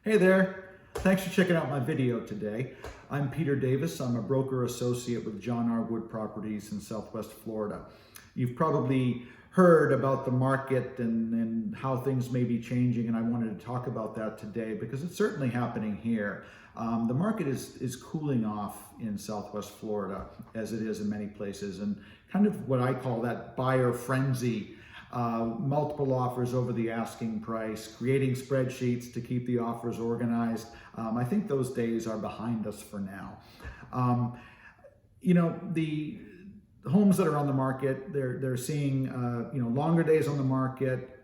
Hey there, thanks for checking out my video today. I'm Peter Davis. I'm a broker associate with John R. Wood Properties in Southwest Florida. You've probably heard about the market and how things may be changing, and I wanted to talk about that today because it's certainly happening here. The market is cooling off in Southwest Florida, as it is in many places, and kind of what I call that buyer frenzy. Multiple offers over the asking price, creating spreadsheets to keep the offers organized. I think those days are behind us for now. The homes that are on the market, they're seeing longer days on the market.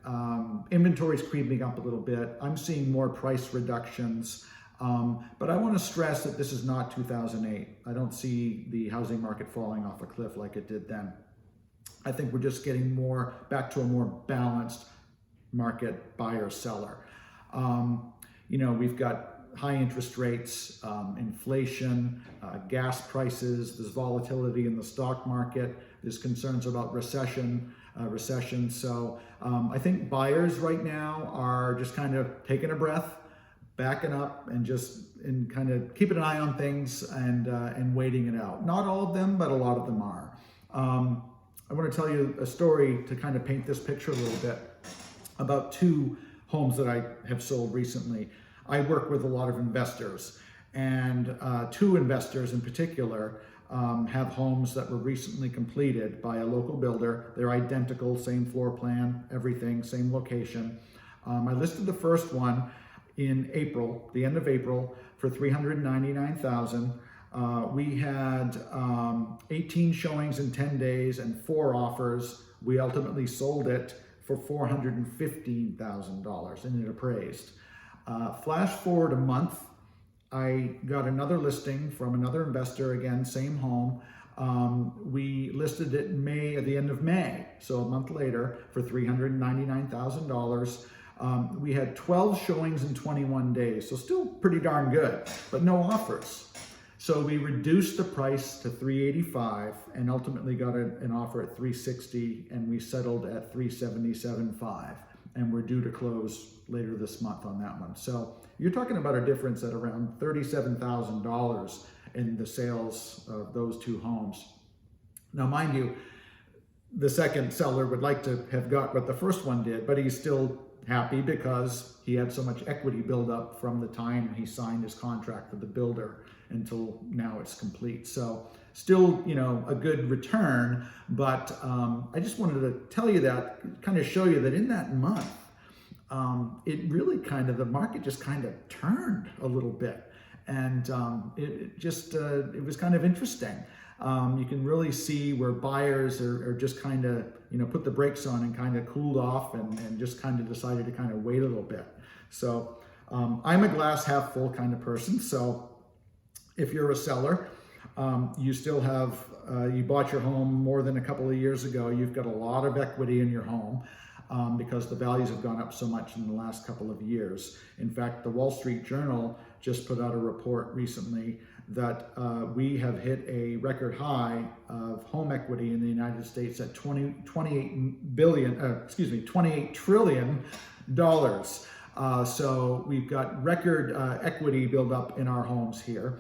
Inventory's creeping up a little bit. I'm seeing more price reductions. But I want to stress that this is not 2008. I don't see the housing market falling off a cliff like it did then. I think we're just getting back to a more balanced market, buyer-seller. We've got high interest rates, inflation, gas prices, there's volatility in the stock market, there's concerns about recession. So I think buyers right now are just kind of taking a breath, backing up, and kind of keeping an eye on things and waiting it out. Not all of them, but a lot of them are. I want to tell you a story to kind of paint this picture a little bit about two homes that I have sold recently. I work with a lot of investors, and two investors in particular have homes that were recently completed by a local builder. They're identical, same floor plan, everything, same location. I listed the first one in April, the end of April, for $399,000. We had 18 showings in 10 days and 4 offers. We ultimately sold it for $415,000 and it appraised. Flash forward a month, I got another listing from another investor, again, same home. We listed it at the end of May, so a month later, for $399,000. We had 12 showings in 21 days, so still pretty darn good, but no offers. So we reduced the price to $385 and ultimately got an offer at $360, and we settled at $377.5, and we're due to close later this month on that one. So you're talking about a difference at around $37,000 in the sales of those two homes. Now, mind you, the second seller would like to have got what the first one did, but he's still happy because he had so much equity build up from the time he signed his contract with the builder until now it's complete. So still, a good return, but I just wanted to tell you that, kind of show you that in that month, it really the market just kind of turned a little bit. And it was kind of interesting. You can really see where buyers are just kind of, put the brakes on and kind of cooled off and just kind of decided to kind of wait a little bit. So I'm a glass half full kind of person. So if you're a seller, you still have, you bought your home more than a couple of years ago, you've got a lot of equity in your home because the values have gone up so much in the last couple of years. In fact, the Wall Street Journal just put out a report recently that we have hit a record high of home equity in the United States at $28 trillion. So we've got record equity buildup in our homes here.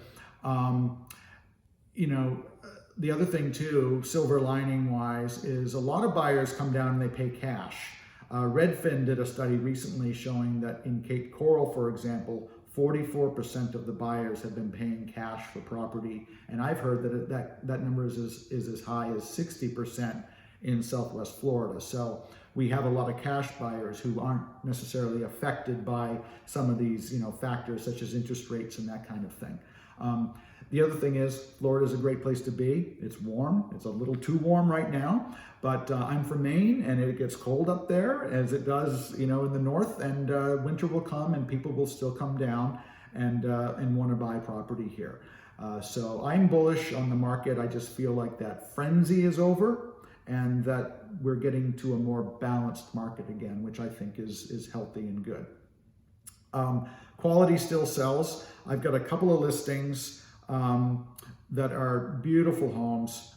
The other thing too, silver lining wise, is a lot of buyers come down and they pay cash. Redfin did a study recently showing that in Cape Coral, for example, 44% of the buyers have been paying cash for property, and I've heard that number is as high as 60% in Southwest Florida. So we have a lot of cash buyers who aren't necessarily affected by some of these factors such as interest rates and that kind of thing. The other thing is, Florida is a great place to be. It's warm. It's a little too warm right now, but I'm from Maine, and it gets cold up there as it does, in the north. And winter will come, and people will still come down and want to buy property here. So I'm bullish on the market. I just feel like that frenzy is over, and that we're getting to a more balanced market again, which I think is healthy and good. Quality still sells. I've got a couple of listings that are beautiful homes.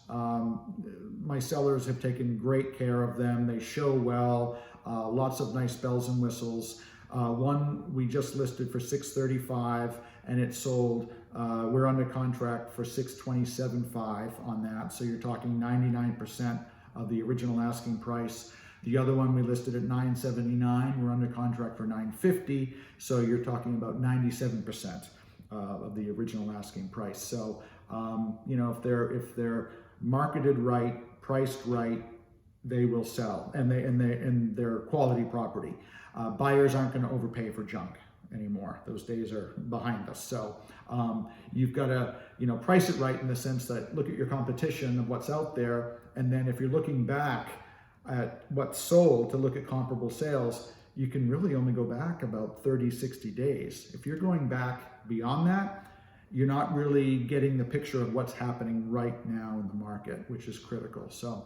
My sellers have taken great care of them. They show well, lots of nice bells and whistles. One we just listed for $635 and it sold. We're under contract for $627.5 on that. So you're talking 99% of the original asking price. The other one we listed at $979. We're under contract for $950. So you're talking about 97% of the original asking price. So you know, if they're marketed right, priced right, they will sell, and they're quality property. Buyers aren't going to overpay for junk anymore. Those days are behind us. So you've got to, you know, price it right in the sense that look at your competition of what's out there, and then if you're looking back at what's sold to look at comparable sales, you can really only go back about 30, 60 days. If you're going back beyond that, you're not really getting the picture of what's happening right now in the market, which is critical. So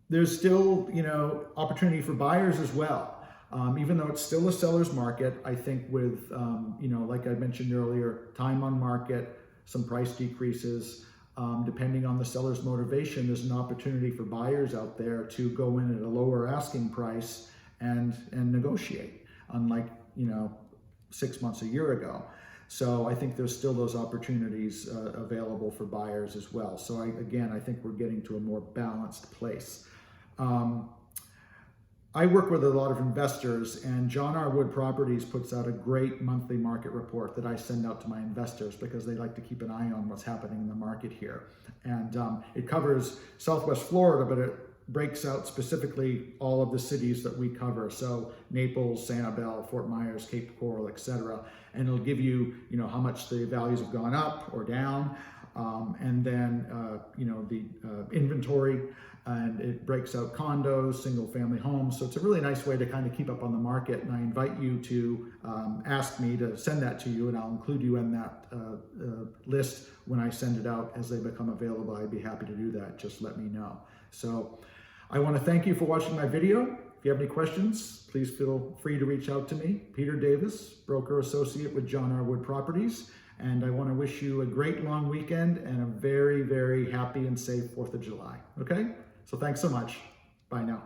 there's still, you know, opportunity for buyers as well. Even though it's still a seller's market, I think with, you know, like I mentioned earlier, time on market, some price decreases, depending on the seller's motivation, there's an opportunity for buyers out there to go in at a lower asking price and negotiate, unlike, you know, 6 months, a year ago. So I think there's still those opportunities available for buyers as well. So again, I think we're getting to a more balanced place. I work with a lot of investors, and John R. Wood Properties puts out a great monthly market report that I send out to my investors because they like to keep an eye on what's happening in the market here. And it covers Southwest Florida, but it breaks out specifically all of the cities that we cover. So Naples, Sanibel, Fort Myers, Cape Coral, etc. And it'll give you, you know, how much the values have gone up or down. And then, you know, the inventory, and it breaks out condos, single family homes. So it's a really nice way to kind of keep up on the market. And I invite you to ask me to send that to you, and I'll include you in that list when I send it out as they become available. I'd be happy to do that. Just let me know. So I want to thank you for watching my video. If you have any questions, please feel free to reach out to me. Peter Davis, broker associate with John R. Wood Properties. And I want to wish you a great long weekend and a very, very happy and safe 4th of July. Okay? So thanks so much. Bye now.